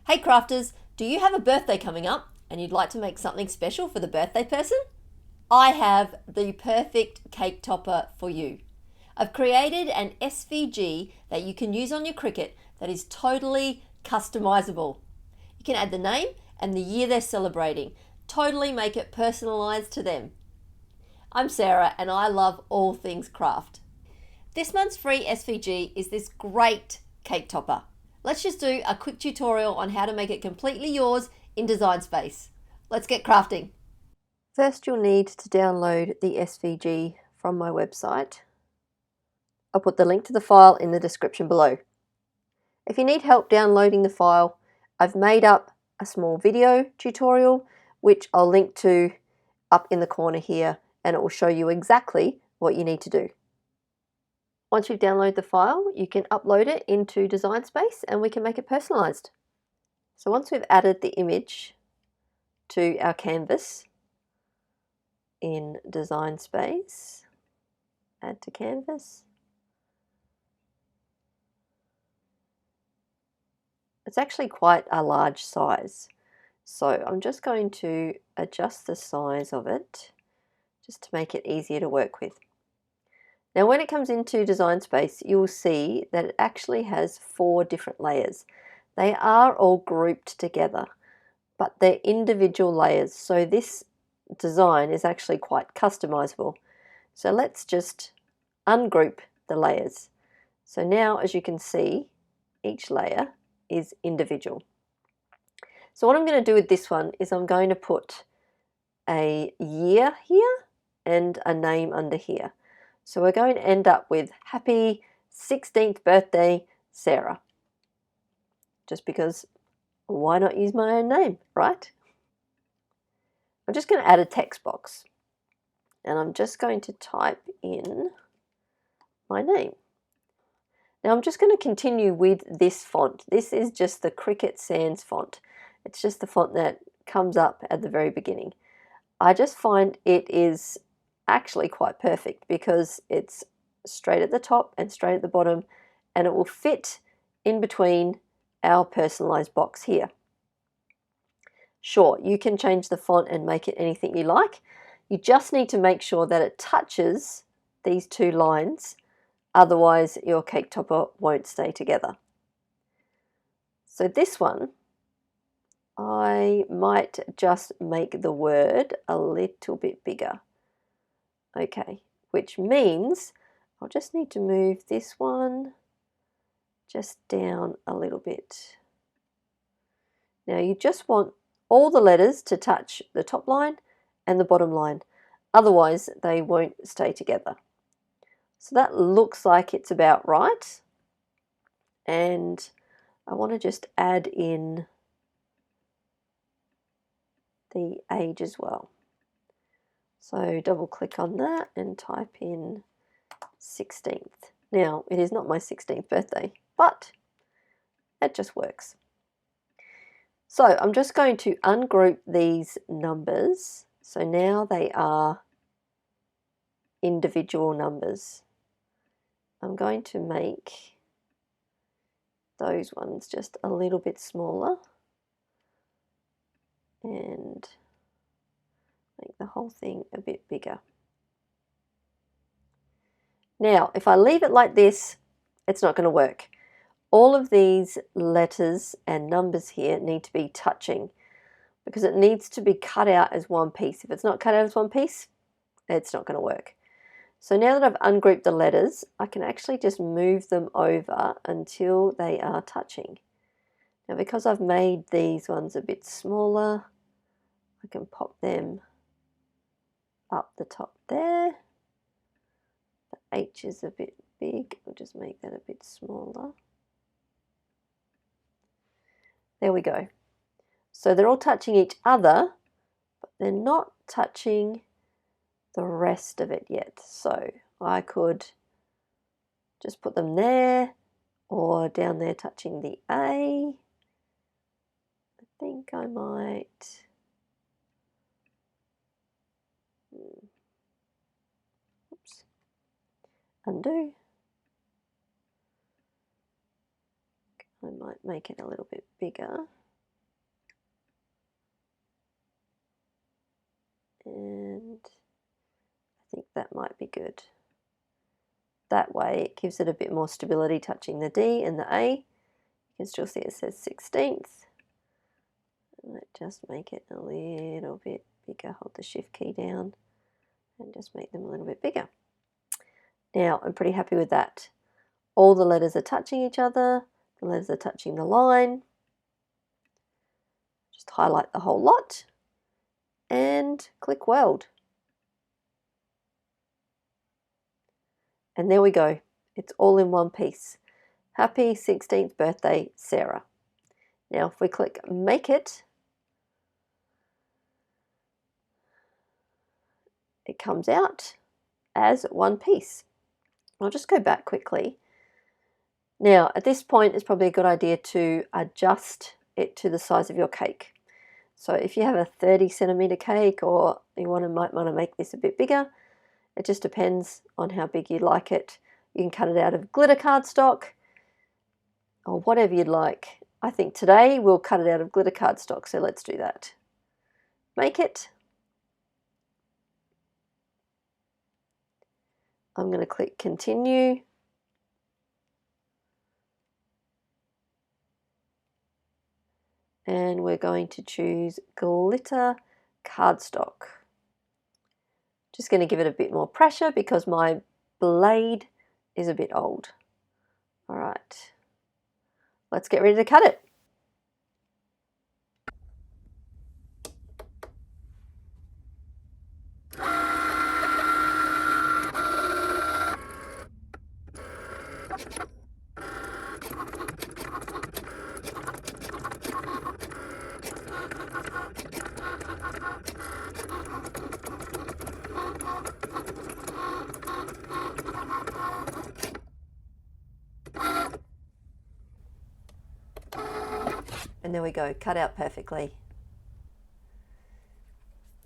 Hey crafters, do you have a birthday coming up and you'd like to make something special for the birthday person? I have the perfect cake topper for you. I've created an SVG that you can use on your Cricut that is totally customizable. You can add the name and the year they're celebrating. Totally make it personalized to them. I'm Sarah and I love all things craft. This month's free SVG is this great cake topper. Let's just do a quick tutorial on how to make it completely yours in Design Space. Let's get crafting. First, you'll need to download the SVG from my website. I'll put the link to the file in the description below. If you need help downloading the file, I've made up a small video tutorial which I'll link to up in the corner here, and it will show you exactly what you need to do. Once you've downloaded the file, you can upload it into Design Space and we can make it personalized. So once we've added the image to our canvas in Design Space, add to canvas. It's actually quite a large size. So I'm just going to adjust the size of it just to make it easier to work with. Now when it comes into Design Space, you'll see that it actually has 4 different layers. They are all grouped together, but they're individual layers, so this design is actually quite customizable. So let's just ungroup the layers. So now, as you can see, each layer is individual. So what I'm going to do with this one is I'm going to put a year here and a name under here. So we're going to end up with Happy 16th Birthday, Sarah. Just because, why not use my own name, right? I'm just going to add a text box. And I'm just going to type in my name. Now I'm just going to continue with this font. This is just the Cricut Sans font. It's just the font that comes up at the very beginning. I just find it is actually quite perfect because it's straight at the top and straight at the bottom, and it will fit in between our personalized box here. Sure, you can change the font and make it anything you like. You just need to make sure that it touches these 2 lines, otherwise your cake topper won't stay together. So this one, I might just make the word a little bit bigger. Okay, which means I'll just need to move this one just down a little bit. Now you just want all the letters to touch the top line and the bottom line, otherwise they won't stay together. So that looks like it's about right, and I want to just add in the age as well. So double click on that and type in 16th. Now it is not my 16th birthday, but it just works. So I'm just going to ungroup these numbers. So now they are individual numbers. I'm going to make those ones just a little bit smaller and make the whole thing a bit bigger. Now, if I leave it like this, it's not going to work. All of these letters and numbers here need to be touching because it needs to be cut out as one piece. If it's not cut out as one piece, it's not going to work. So now that I've ungrouped the letters, I can actually just move them over until they are touching. Now because I've made these ones a bit smaller, I can pop them up the top there. The H is a bit big, I'll just make that a bit smaller. There we go. So they're all touching each other, but they're not touching the rest of it yet. So I could just put them there or down there touching the A. I think I might oops, undo. I might make it a little bit bigger. And I think that might be good. That way it gives it a bit more stability touching the D and the A. You can still see it says 16th. Let's just make it a little bit bigger. Hold the shift key down and just make them a little bit bigger. Now I'm pretty happy with that. All the letters are touching each other. The letters are touching the line. Just highlight the whole lot and click weld. And there we go. It's all in one piece. Happy 16th birthday, Sarah. Now if we click make it, it comes out as one piece. I'll just go back quickly. Now at this point it's probably a good idea to adjust it to the size of your cake. So if you have a 30cm cake, or you might want to make this a bit bigger, it just depends on how big you like it. You can cut it out of glitter cardstock or whatever you'd like. I think today we'll cut it out of glitter cardstock, so let's do that. Make it. I'm going to click continue. And we're going to choose glitter cardstock. Just going to give it a bit more pressure because my blade is a bit old. All right, let's get ready to cut it. And there we go, cut out perfectly.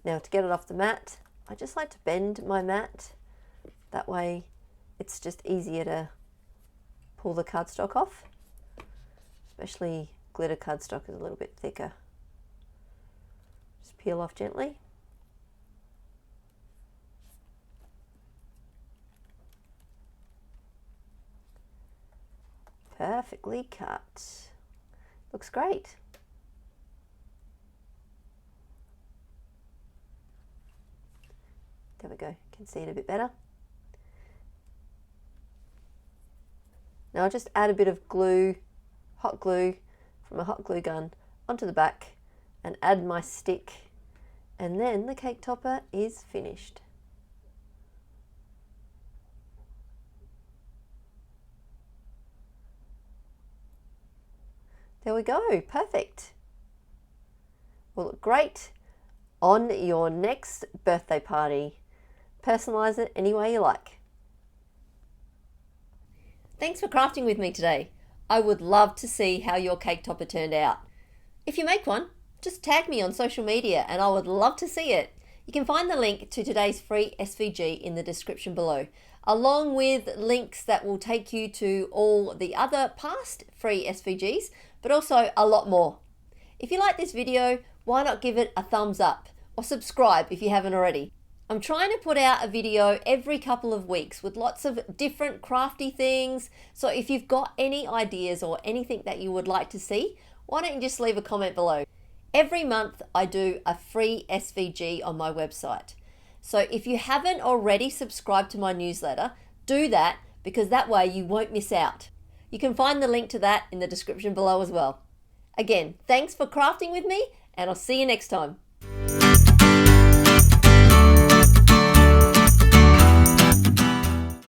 Now to get it off the mat, I just like to bend my mat. That way it's just easier to pull the cardstock off. Especially glitter cardstock is a little bit thicker. Just peel off gently. Perfectly cut. Looks great. There we go, you can see it a bit better. Now I'll just add a bit of glue, hot glue from a hot glue gun onto the back and add my stick, and then the cake topper is finished. There we go, perfect. Will look great on your next birthday party. Personalize it any way you like. Thanks for crafting with me today. I would love to see how your cake topper turned out. If you make one, just tag me on social media and I would love to see it. You can find the link to today's free SVG in the description below, along with links that will take you to all the other past free SVGs, but also a lot more. If you like this video, why not give it a thumbs up or subscribe if you haven't already. I'm trying to put out a video every couple of weeks with lots of different crafty things. So if you've got any ideas or anything that you would like to see, why don't you just leave a comment below. Every month I do a free SVG on my website. So if you haven't already subscribed to my newsletter, do that, because that way you won't miss out. You can find the link to that in the description below as well. Again, thanks for crafting with me, and I'll see you next time.